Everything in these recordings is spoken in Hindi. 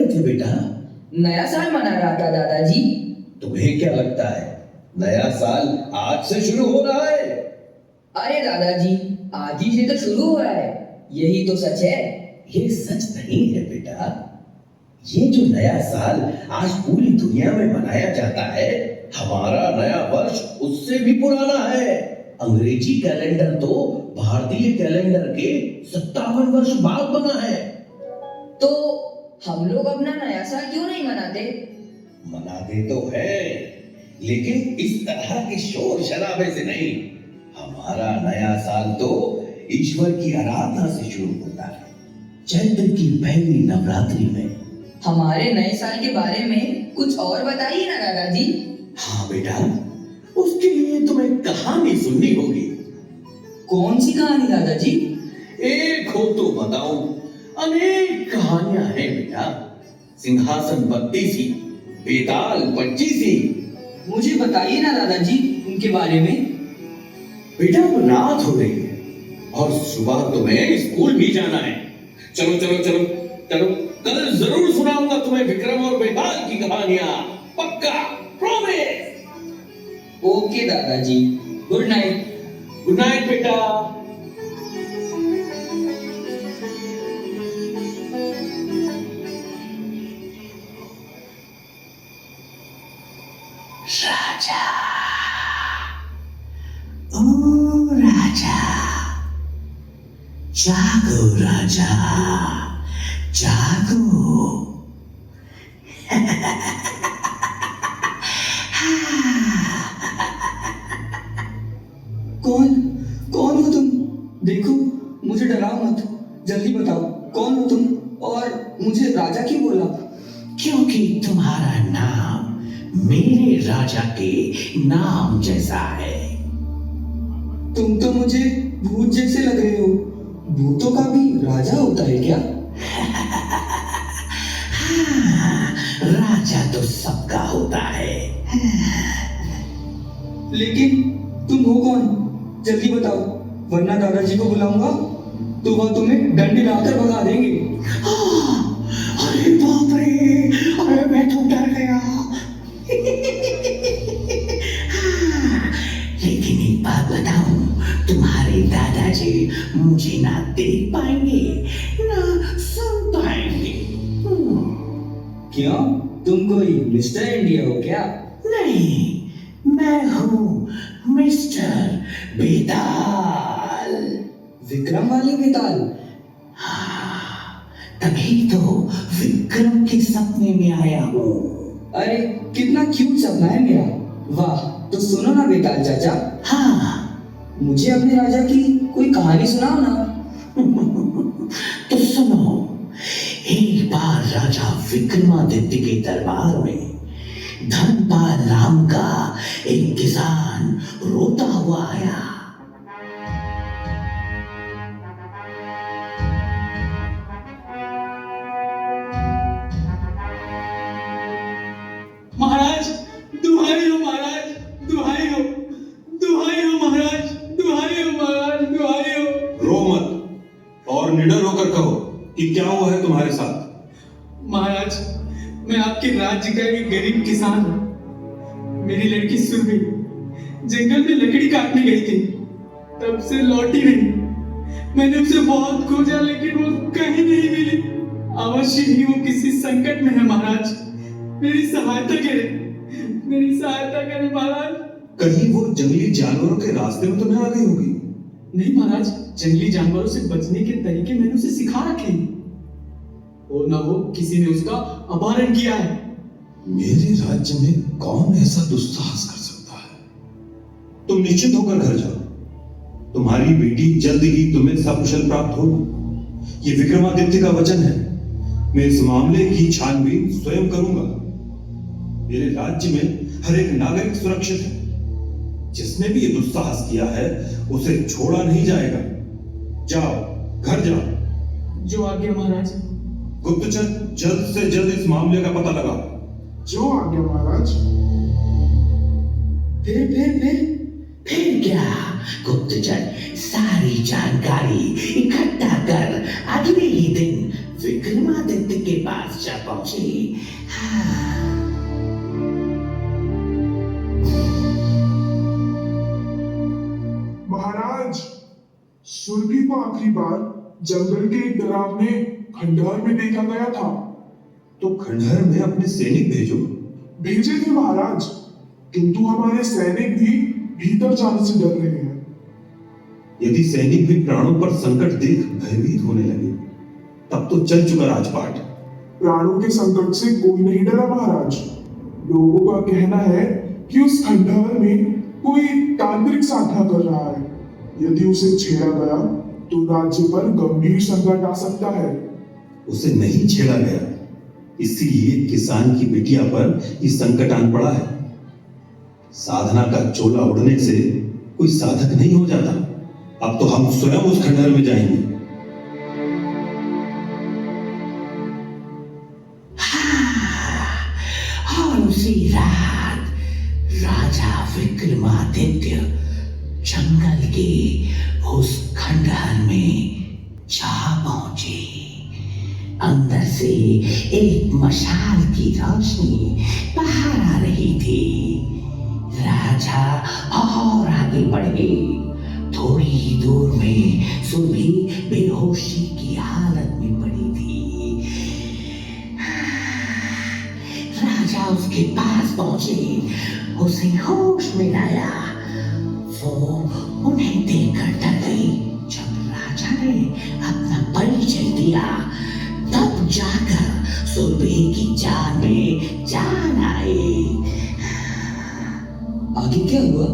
रहे थे बेटा? नया साल मना रहा था दादाजी। तुम्हें क्या लगता है नया साल आज से शुरू हो रहा है? अरे दादाजी, आज ही से तो शुरू हुआ है, यही तो सच है। ये सच नहीं है बेटा। ये जो नया साल आज पूरी दुनिया में मनाया जाता है, हमारा नया वर्ष उससे भी पुराना है। अंग्रेजी कैलेंडर तो भारतीय कैलेंडर के 57 वर्ष बाद बना है। तो हम लोग अपना नया साल क्यों नहीं मनाते? मनाते तो है, लेकिन इस तरह के शोर शराबे से नहीं। हमारा नया साल तो ईश्वर की आराधना से शुरू होता है, चैत्र की पहली नवरात्रि में। हमारे नए साल के बारे में कुछ और बताइए ना दादाजी। हाँ बेटा, उसके लिए तुम्हें कहानी सुननी होगी। कौन सी कहानी दादाजी? एक हो तो बताऊं, अनेक कहानियां हैं बेटा। सिंहासन 32, बेताल 25। मुझे बताइए ना दादाजी उनके बारे में। बेटा अब रात हो रही है और सुबह तुम्हें स्कूल भी जाना है। चलो चलो चलो चलो, कल जरूर सुनाऊंगा तुम्हें विक्रम और बेताल की कहानियां, पक्का, प्रॉमिस। ओके दादाजी, गुड नाइट। गुड नाइट बेटा। राजा, ओ राजा, जागो राजा, जागो। कौन कौन हो तुम? देखो, मुझे डराओ मत, जल्दी बताओ कौन हो तुम और मुझे राजा क्यों बोला? क्योंकि तुम्हारा नाम मेरे राजा के नाम जैसा है। तुम तो मुझे भूत जैसे लग रहे हो। भूतों का भी राजा होता है क्या? हाँ, राजा तो सबका होता है। लेकिन तुम हो कौन? जल्दी बताओ, वरना दादाजी को बुलाऊंगा तो वह तुम्हें डंडे लाकर भगा देंगे। अरे बाप रे, अरे मैं तो डर गया। लेकिन एक बात बताऊं, तुम्हारे दादाजी मुझे ना देख पाएंगे ना सुन पाएंगे। क्यों, तुम कोई मिस्टर इंडिया हो क्या? नहीं, मैं हूँ मिस्टर बेताल। विक्रम वाले बेताल? हाँ, तभी तो विक्रम के सपने में आया हूँ। अरे कितना क्यूट सपना है मेरा। वाह, तो सुनो ना बेताल चाचा। हाँ, मुझे अपने राजा की कोई कहानी सुनाओ ना। तो सुनो। एक बार राजा विक्रमादित्य के दरबार में धनपाल नाम का एक किसान रोता हुआ आया। महाराज, दुहाई हो महाराज, दुहाई हो, दुहाई हो महाराज, दुहाई हो महाराज, दुहाई हो। रो मत और निडर होकर कहो कि क्या हुआ है तुम्हारे साथ। महाराज, मैं आपके राज्य का एक गरीब किसान हूँ। मेरी लड़की सुरभि जंगल में लकड़ी काटने गई थी, तब से लौटी नहीं। मैंने उसे बहुत खोजा लेकिन वो कहीं नहीं मिली। अवश्य ही वो किसी संकट में है महाराज, मेरी सहायता करें, मेरी सहायता करें महाराज। कहीं वो जंगली जानवरों के रास्ते में तो न आ गई होगी? नहीं महाराज, जंगली जानवरों से बचने के तरीके मैंने उसे सिखा रखे हैं। और ना हो किसी ने उसका अपहरण किया है। मेरे राज्य में कौन ऐसा दुस्साहस कर सकता है? तुम निश्चित होकर घर जाओ, तुम्हारी बेटी जल्द ही तुम्हें सकुशल प्राप्त होगी। ये विक्रमादित्य का वचन है। मैं इस मामले की छानबीन स्वयं करूंगा। मेरे राज्य में हर एक नागरिक सुरक्षित है। जिसने भी ये दुस्साहस किया है उसे छोड़ा नहीं जाएगा। जाओ, घर जाओ। जो आज्ञा महाराज। गुप्तचर, जल्द से जल्द इस मामले का पता लगाओ। जो आज्ञा महाराज। फिर क्या? गुप्तचर सारी जानकारी इकट्ठा कर अगले ही दिन विक्रमादित्य के पास जा पहुंचे। हाँ। महाराज, सुरभि को आखिरी बार जंगल के एक डरावने खंडहर में देखा गया था। तो खंडहर में अपने सैनिक भेजो। भेजे थे महाराज, किंतु हमारे सैनिक भी भीतर जाने से डर रहे हैं। यदि सैनिक भी प्राणों पर संकट देख भयभीत होने लगे तब तो चल चुका राजपाट। प्राणों के संकट से कोई नहीं डरा महाराज। लोगों का कहना है कि उस खंडहर में कोई तांत्रिक साधना कर रहा है। यदि उसे छेड़ा गया तो राज्य पर गंभीर संकट आ सकता है। उसे नहीं छेड़ा गया, इसीलिए किसान की बिटिया पर ये संकट आन पड़ा है। साधना का चोला उड़ने से कोई साधक नहीं हो जाता। अब तो हम स्वयं उस खंडहर में जाएंगे। और उसी रात राजा विक्रमादित्य जंगल के उस खंडहर में जा पहुंचे। अंदर से एक मशाल की रोशनी बाहर आ रही थी। राजा और आगे बढ़े। थोड़ी ही दूर में सुरभि बेहोशी की हालत में पड़ी थी। राजा उसके पास पहुंचे, उसे होश में लाया। वो उन्हें देखकर डर गई। जब राजा ने अपना परिचय दिया तब जाकर सुरभि की जान में जान आई। आगे क्या हुआ?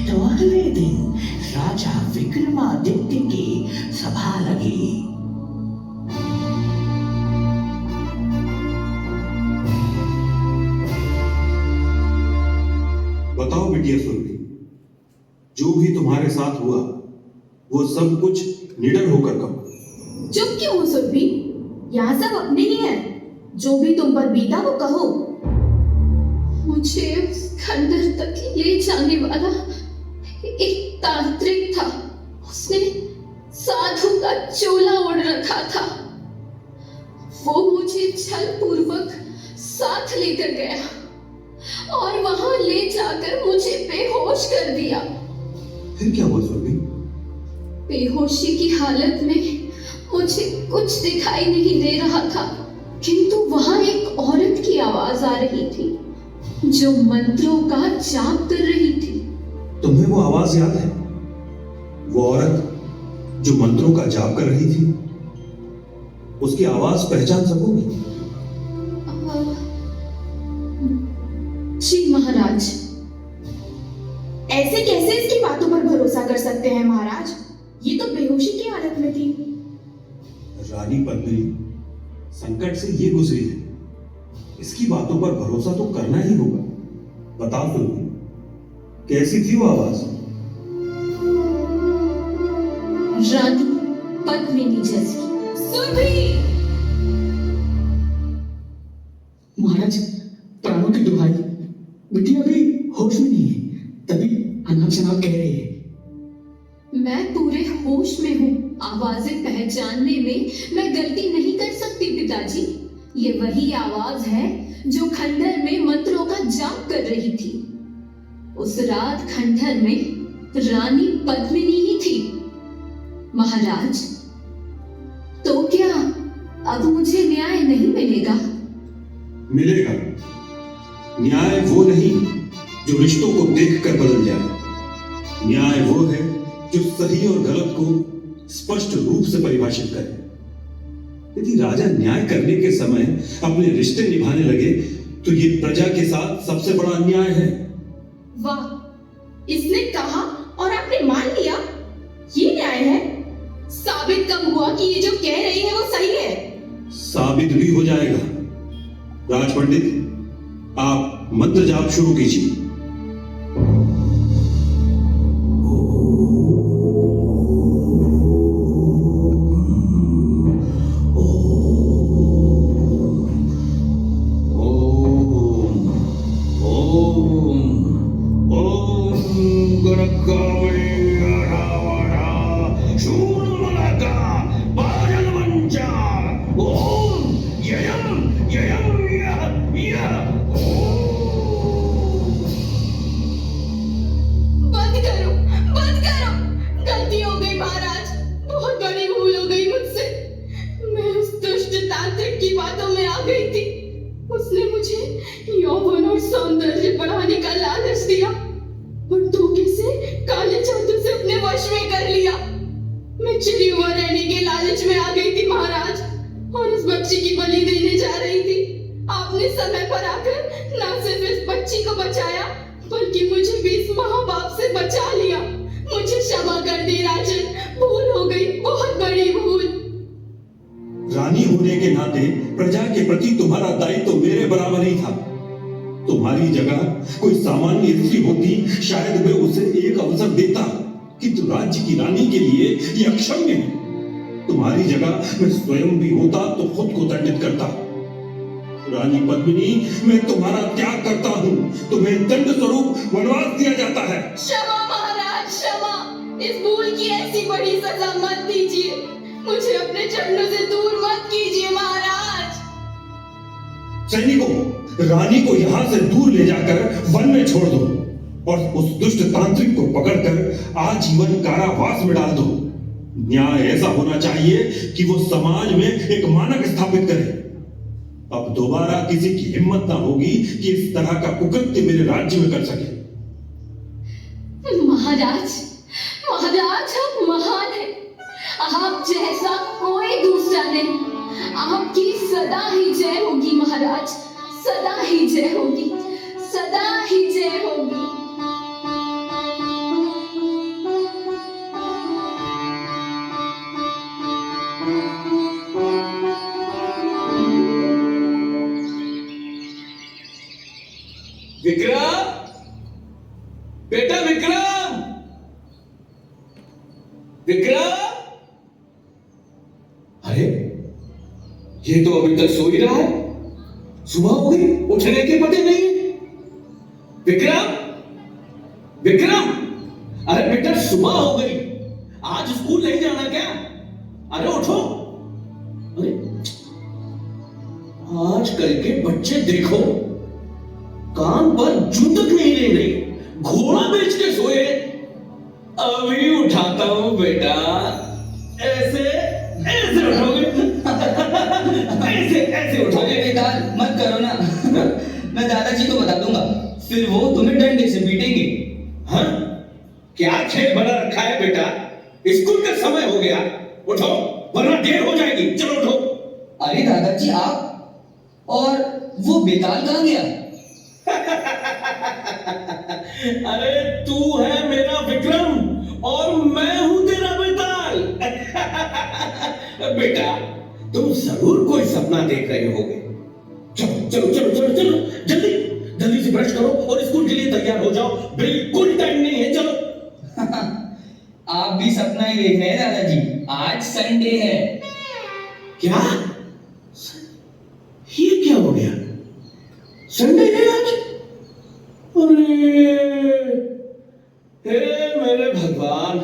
तो अगले दिन राजा विक्रमादित्य की सभा लगी। बताओ बिटिया सुरभि, जो भी तुम्हारे साथ हुआ वो सब कुछ निडर होकर कहो। चुप क्यों हो सुरभि? यहाँ सब अपने ही है। जो भी तुम पर बीता वो कहो। मुझे उस खंडहर तक ले जाने वाला एक तांत्रिक था। उसने साधु का चोला ओढ़ रखा था। वो मुझे छल पूर्वक साथ लेकर गया और वहां ले जाकर मुझे बेहोश कर दिया। फिर क्या हुआ सुरभि? बेहोशी की हालत में मुझे कुछ दिखाई नहीं दे रहा था, किंतु वहां एक औरत की आवाज आ रही थी जो मंत्रों का जाप कर रही थी। तुम्हें वो आवाज याद है? वो औरत जो मंत्रों का जाप कर रही थी, उसकी आवाज पहचान सकोगी? जी महाराज। ऐसे कैसे इसकी बातों पर भरोसा कर सकते हैं महाराज? ये तो बेहोशी की हालत में थी। रानी पद्मिनी संकट से ये गुजरी है, इसकी बातों पर भरोसा तो करना ही होगा। बताओ सुरभि, कैसी थी वो आवाज? रानी पद्मिनी जैसी। सुरभि! महाराज, प्राणों की दुहाई, बिटिया अभी होश में नहीं है, तभी अनाप शनाप कह रही है। मैं पूरे होश में हूँ। आवाजें पहचानने में मैं गलती नहीं कर सकती पिताजी। ये वही आवाज है जो खंडहर में मंत्रों का जाप कर रही थी। उस रात खंडहर में रानी पद्मिनी ही थी। महाराज, तो क्या अब मुझे न्याय नहीं मिलेगा? मिलेगा। न्याय वो नहीं जो रिश्तों को देखकर बदल जाए। न्याय वो है जो सही और गलत को स्पष्ट रूप से परिभाषित करे। यदि राजा न्याय करने के समय अपने रिश्ते निभाने लगे तो ये प्रजा के साथ सबसे बड़ा अन्याय है। वाह, इसने कहा और आपने मान लिया, ये न्याय है? साबित कब हुआ कि ये जो कह रही है वो सही है? साबित भी हो जाएगा। राज पंडित, आप मंत्र जाप शुरू कीजिए। की बातों में आ गई थी। उसने मुझे यौवन और सौंदर्य बढ़ाने का लालच दिया और धोखे से काले जादू से अपने वश में कर लिया। मैं चिड़ी हुआ रहने के लालच में आ गई थी महाराज, और इस बच्ची की बलि देने जा रही थी। आपने समय पर आकर न सिर्फ इस बच्ची को बचाया, बल्कि मुझे भी इस महापाप से बचा लिया। मुझे क्षमा कर दे राजन, भूल हो गई, बहुत बड़ी भूल। रानी होने के नाते प्रजा के प्रति तुम्हारा दायित्व मेरे बराबर ही था। तुम्हारी जगह कोई सामान्य स्त्री होती, शायद मैं उसे एक अवसर देता, किंतु राज्य की रानी के लिए यह अक्षम्य है। तुम्हारी जगह मैं स्वयं भी होता तो खुद को दंडित करता। रानी पद्मिनी, मैं तुम्हारा त्याग करता हूँ। तुम्हें दंड स्वरूप वनवास दिया जाता है। क्षमा महाराज, क्षमा। इस भूल की ऐसी बड़ी सजा मत दीजिए। मुझे अपने चरणों से दूर मत कीजिए महाराज। सैनिकों, रानी को यहाँ से दूर ले जाकर वन में छोड़ दो और उस दुष्ट तांत्रिक को पकड़कर आजीवन कारावास में डाल दो। न्याय ऐसा होना चाहिए कि वो समाज में एक मानक स्थापित करे। अब दोबारा किसी की हिम्मत ना होगी कि इस तरह का कुकृत्य मेरे राज्य में कर सके। महाराज, महाराज आप महान हैं। आप जैसा कोई दूसरा नहीं। आपकी सदा ही जय होगी महाराज, सदा ही जय होगी, सदा ही जय होगी। विक्रम, बेटा विक्रम, विक्रम। अरे ये तो अभी तक सो ही रहा है। सुबह हो गई, उठने के पते नहीं। विक्रम, विक्रम, अरे बेटा सुबह हो गई, आज स्कूल नहीं जाना क्या? अरे उठो। अरे आजकल के बच्चे देखो, कान पर जूं तक नहीं ले रही, घोड़ा बेच के सोए। अभी उठाता हूं बेटा, ऐसे ऐसे उठोगे। ऐसे ऐसे उठोगे। बेकार मत करो ना। मैं दादाजी को बता दूंगा, फिर वो तुम्हें डंडे से पीटेंगे। हाँ, क्या खेल बना रखा है बेटा? स्कूल का समय हो गया, उठो वरना देर हो जाएगी। चलो उठो। अरे दादाजी आप, और वो बेताल कहाँ गया? अरे तू है मेरा विक्रम और मैं हूं तेरा बेताल। बेटा तुम जरूर कोई सपना देख रहे होगे। चलो चलो चलो चलो चलो, जल्दी जल्दी से ब्रश करो और स्कूल के लिए तैयार हो जाओ। बिल्कुल टाइम नहीं है, चलो। आप भी सपना ही देख रहे हैं दादाजी। आज संडे है। क्या? ये क्या हो गया? संडे है आज? अरे हे मेरे भगवान,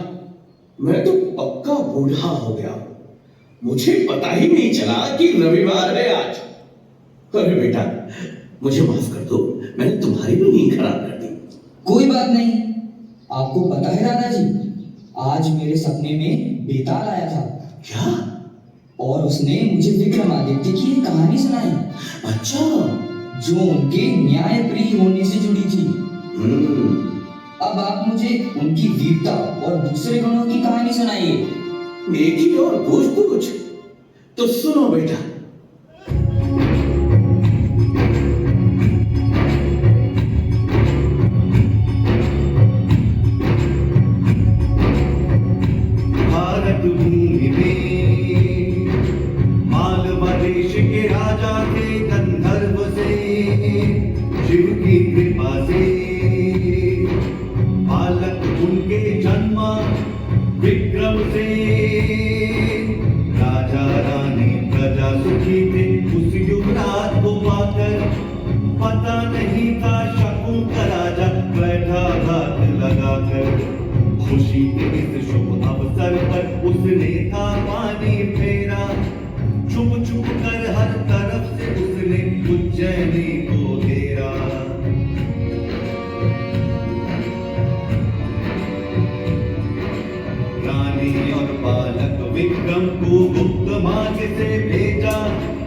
मैं तो पक्का बूढ़ा हो गया। मुझे पता ही नहीं चला कि रविवार है आज। अरे बेटा मुझे माफ कर दो, मैंने तुम्हारी भी नींद खराब कर दी। कोई बात नहीं। आपको पता है दादाजी, आज मेरे सपने में बेताल आया था। क्या? और उसने मुझे विक्रमादित्य की एक कहानी सुनाई। अच्छा, जो उनके न्याय प्रिय होने से जुड़ी थी। अब आप मुझे उनकी वीरता और दूसरे गुणों की कहानी सुनाइए। नेकी और पूछ तो सुनो बेटा। भारत भूमि में मालवा देश के राजा थे, गंधर्व से शिव की कृपा से बालक उनके जन्मा विक्रम से। राजा रानी प्रजा सुखी थे उस युवराज को पाकर। पता नहीं था शकुन का राजा बैठा घात लगाकर। खुशी के इस शुभ अवसर पर उसने था पानी फेरा। छुप छुप कर हर तरफ से उसने उज्जैनी को घेरा। रानी और बालक विक्रम को गुप्त मार्ग से भेजा।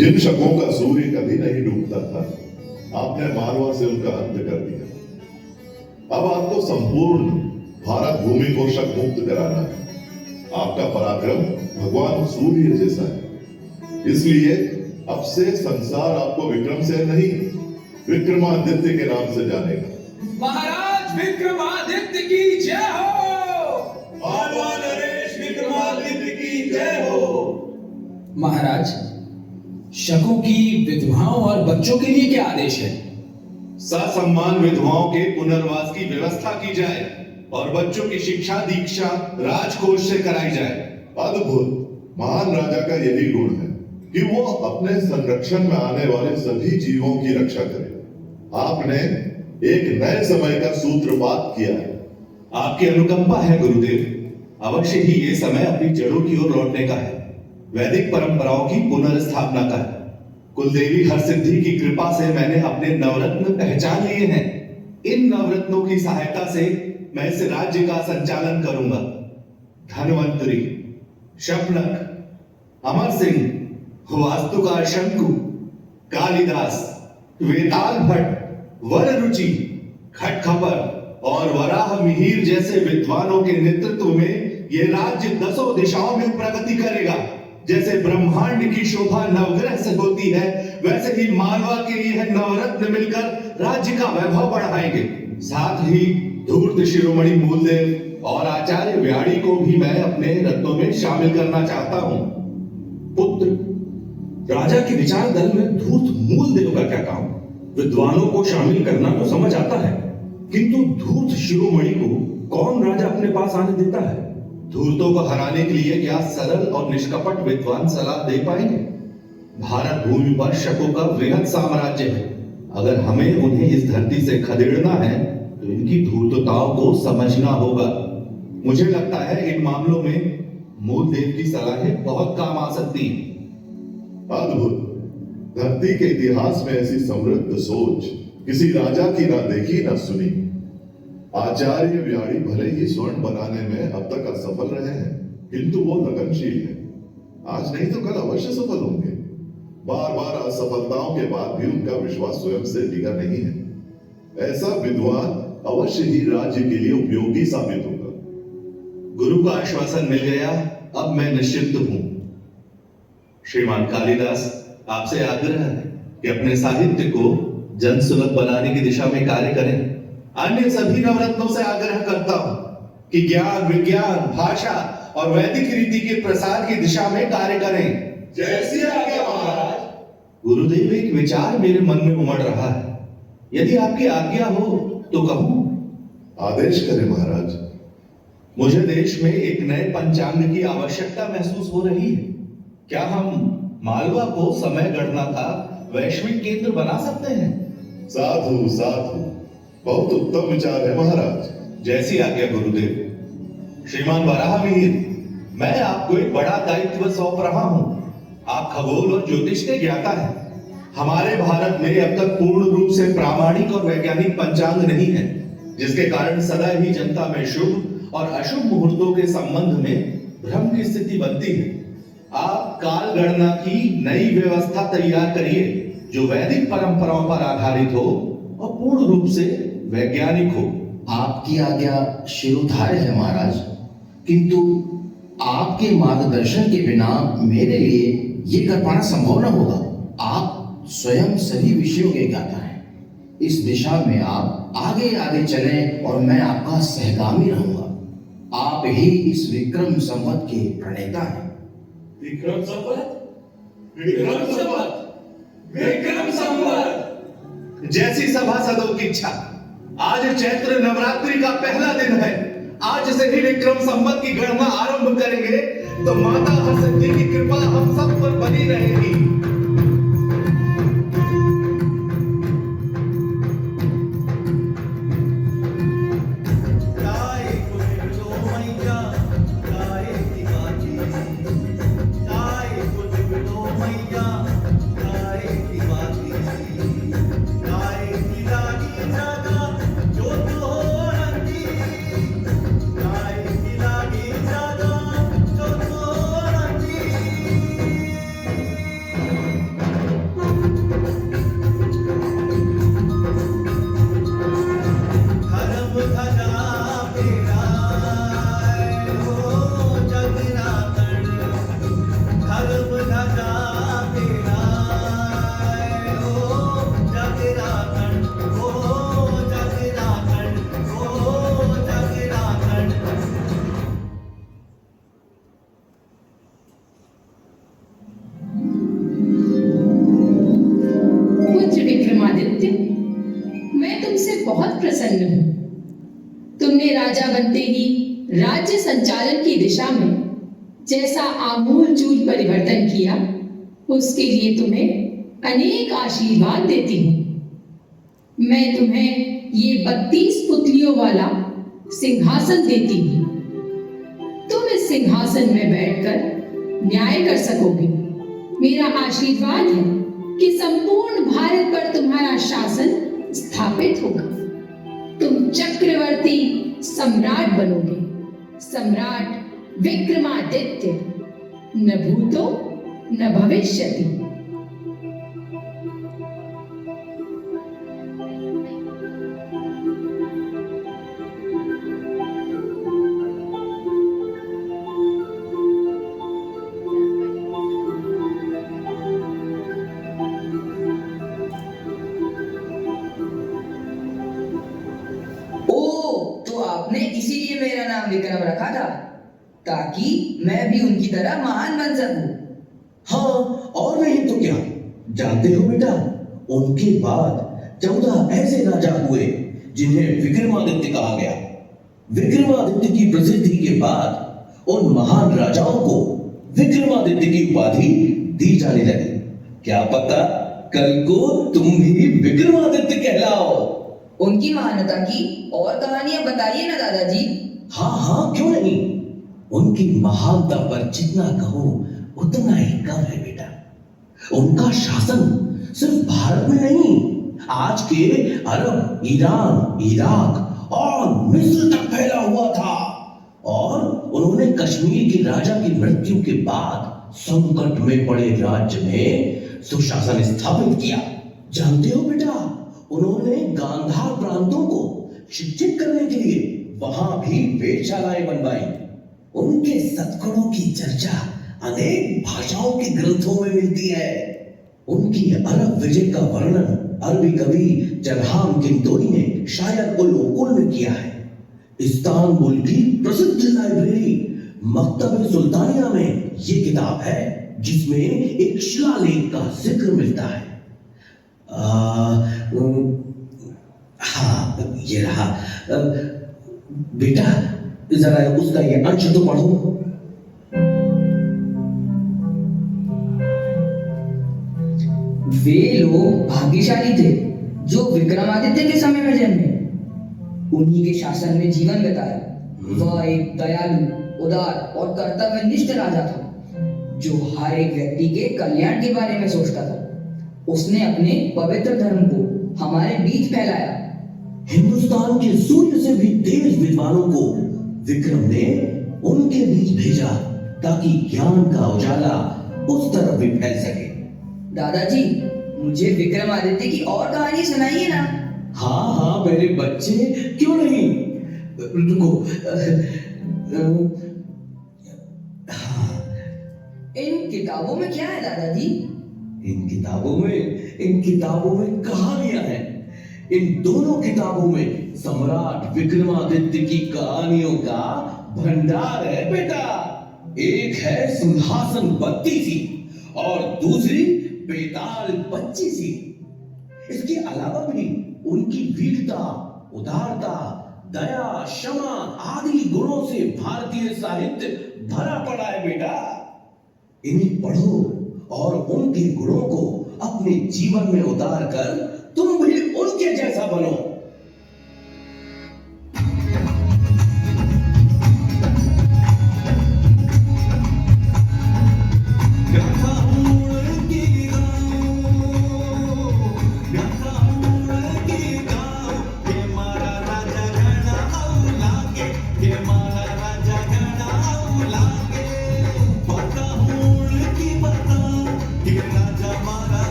जिन शकों का सूर्य कभी नहीं डूबता था, आपने मालवा से उनका अंत कर दिया। अब आपको संपूर्ण भारत भूमि को शक मुक्त कराना है। आपका पराक्रम भगवान सूर्य जैसा है, इसलिए अब से संसार आपको विक्रमसेन नहीं, विक्रमादित्य के नाम से जानेगा। महाराज विक्रमादित्य की जय हो। मालवा नरेश विक्रमादित्य की जय हो। महाराज, शकों की विधवाओं और बच्चों के लिए क्या आदेश है? ससम्मान विधवाओं के पुनर्वास की व्यवस्था की जाए और बच्चों की शिक्षा दीक्षा राजकोष से कराई जाए। अद्भुत। महान राजा का यही गुण है कि वो अपने संरक्षण में आने वाले सभी जीवों की रक्षा करे। आपने एक नए समय का सूत्रपात किया है। आपकी अनुकंपा है गुरुदेव। अवश्य ही ये समय अपनी जड़ों की ओर लौटने का है, वैदिक परंपराओं की पुनर्स्थापना का है। कुलदेवी हरसिद्धि की कृपा से मैंने अपने नवरत्न पहचान लिए हैं। इन नवरत्नों की सहायता से मैं इस राज्य का संचालन करूंगा। धन्वंतरी, शपनक, अमर सिंह, वास्तुकार शंकु, कालिदास, वेताल भट्ट, वररुचि, खटखपर और वराह मिहिर जैसे विद्वानों के नेतृत्व में यह राज्य 10 दिशाओं में प्रगति करेगा। जैसे ब्रह्मांड की शोभा नवग्रह से होती है, वैसे ही मालवा के लिए नवरत्न मिलकर राज्य का वैभव बढ़ाएंगे। साथ ही धूर्त शिरोमणि मूलदेव और आचार्य व्याड़ी को भी मैं अपने रत्नों में शामिल करना चाहता हूं। पुत्र, राजा के विचार दल में धूर्त मूलदेव का क्या काम? विद्वानों को शामिल करना तो समझ आता है, किंतु धूर्त शिरोमणि को कौन राजा अपने पास आने देता है? धूर्तों को हराने के लिए क्या सरल और निष्कपट विद्वान सलाह दे पाएंगे? भारत भूमि पर शकों का वृहद साम्राज्य है। अगर हमें उन्हें इस धरती से खदेड़ना है तो इनकी धूर्तताओं को समझना होगा। मुझे लगता है इन मामलों में मूलदेव की सलाहें बहुत काम आ सकती हैं। अद्भुत। धरती के इतिहास में ऐसी समृद्ध सोच किसी राजा की ना देखी ना सुनी। आचार्य व्याड़ी भले ही स्वर्ण बनाने में अब तक असफल रहे हैं, किंतु वो लगनशील है। आज नहीं तो कल अवश्य सफल होंगे। बार बार असफलताओं के बाद भी उनका विश्वास स्वयं से डिगा नहीं है। ऐसा विद्वान अवश्य ही राज्य के लिए उपयोगी साबित होगा। गुरु का आश्वासन मिल गया, अब मैं निश्चिंत हूं। श्रीमान कालिदास, आपसे आग्रह है कि अपने साहित्य को जन सुलभ बनाने की दिशा में कार्य करें। अन्य सभी नवरत्नों से आग्रह करता हूं कि ज्ञान, विज्ञान, भाषा और वैदिक रीति के प्रसार की दिशा में कार्य करें। जैसी आज्ञा महाराज। गुरुदेव, एक विचार मेरे मन में उमड़ रहा है, यदि आपकी आज्ञा हो तो कहूं? आदेश करें महाराज। मुझे देश में एक नए पंचांग की आवश्यकता महसूस हो रही है। क्या हम मालवा को समय गणना का वैश्विक केंद्र बना सकते हैं? साधु साधु, बहुत उत्तम विचार है महाराज। जैसी आज्ञा गुरुदेव। श्रीमान वराह मिहिर, मैं आपको एक बड़ा दायित्व सौंप रहा हूं। आप खगोल और ज्योतिष के ज्ञाता हैं। हमारे भारत में अब तक पूर्ण रूप से प्रामाणिक और वैज्ञानिक पंचांग नहीं है, जिसके कारण सदा ही जनता में शुभ और अशुभ मुहूर्तों के संबंध में भ्रम की स्थिति बनती है। आप काल गणना की नई व्यवस्था तैयार करिए जो वैदिक परंपराओं पर आधारित हो और पूर्ण रूप से वैज्ञानिक हो। आपकी आज्ञा शिरोधार्य है महाराज, किंतु आपके मार्गदर्शन के बिना मेरे लिए ये कर पाना संभव न होगा। आप स्वयं सभी विषयों के ज्ञाता हैं। इस दिशा में आप आगे आगे चलें और मैं आपका सहगामी रहूंगा। आप ही इस विक्रम संवत के प्रणेता हैं। विक्रम संवत, विक्रम संवत, विक्रम संवत। जैसी सभासदों की इच्छा। आज चैत्र नवरात्रि का पहला दिन है। आज से ही विक्रम संवत की गणना आरंभ करेंगे तो माता हरसिद्धि की कृपा हम सब पर बनी रहेगी। राज्य संचालन की दिशा में जैसा आमूलचूल परिवर्तन किया, उसके लिए तुम्हें अनेक आशीर्वाद देती हूँ। मैं तुम्हें ये 32 पुतलियों वाला सिंहासन देती हूँ। तुम इस सिंहासन में बैठकर न्याय कर सकोगे। मेरा आशीर्वाद है कि संपूर्ण भारत पर तुम्हारा शासन स्थापित होगा। तुम चक्रवर्ती सम्राट बनोगे, सम्राट विक्रमादित्य, न भूतो न भविष्यति। आपने इसीलिए मेरा नाम विक्रम रखा था, ताकि मैं भी उनकी तरह महान बन सकूं। हाँ, और नहीं तो क्या। जानते हो बेटा, उनके बाद 14 ऐसे राजा हुए जिन्हें विक्रमादित्य कहा गया। विक्रमादित्य की प्रसिद्धि के बाद उन महान राजाओं को विक्रमादित्य की उपाधि दी जाने लगी। क्या पता कल को तुम भी विक्रमादित्य कहलाओ। उनकी महानता की और कहानियां बताइए ना दादाजी। हाँ हाँ, क्यों नहीं। उनकी महानता पर जितना कहो उतना ही कम है बेटा। उनका शासन सिर्फ भारत में नहीं, आज के अरब, ईरान, इराक और मिस्र तक फैला हुआ था। और उन्होंने कश्मीर के राजा की मृत्यु के बाद संकट में पड़े राज्य में सुशासन स्थापित किया। जानते हो बेटा, उन्होंने गांधार प्रांतों को शिक्षित करने के लिए वहां भी वेधशालाएं बनवाई। उनके सद्गुणों की चर्चा अनेक भाषाओं के ग्रंथों में मिलती है। उनकी अरब विजय का वर्णन अरबी कवि जरहाम किंतोरी ने शायर उल उकुल में किया है। इस्तांबुल की प्रसिद्ध लाइब्रेरी मकतब सुल्तानिया में ये किताब है, जिसमें एक शिलालेख का जिक्र मिलता है। हाँ, ये रहा। बेटा जरा उसका ये अंश तो पढ़ो। वे लोग भाग्यशाली थे जो विक्रमादित्य के समय में जन्मे, उन्हीं के शासन में जीवन बिताया। वह एक दयालु, उदार और कर्तव्यनिष्ठ राजा था, जो हर एक व्यक्ति के कल्याण के बारे में सोचता था। उसने अपने पवित्र धर्म को हमारे बीच फैलाया। हिंदुस्तान के सूर्य से भी तेज विद्वानों को विक्रम ने उनके बीच भेजा, ताकि ज्ञान का उजाला उस तरफ भी फैल सके। दादाजी, मुझे विक्रमादित्य की और कहानी सुनाइए ना। हाँ हाँ मेरे बच्चे, क्यों नहीं। रुको। इन किताबों में क्या है दादाजी? इन किताबों में कहानियां हैं। इन दोनों किताबों में सम्राट विक्रमादित्य की कहानियों का भंडार है बेटा। एक है सिंहासन 32 और दूसरी बेताल 25। इसके अलावा भी उनकी वीरता, उदारता, दया, क्षमा आदि गुणों से भारतीय साहित्य भरा पड़ा है बेटा। इन्हें पढ़ो और उनके गुणों को अपने जीवन में उतार कर तुम भी उनके जैसा बनो।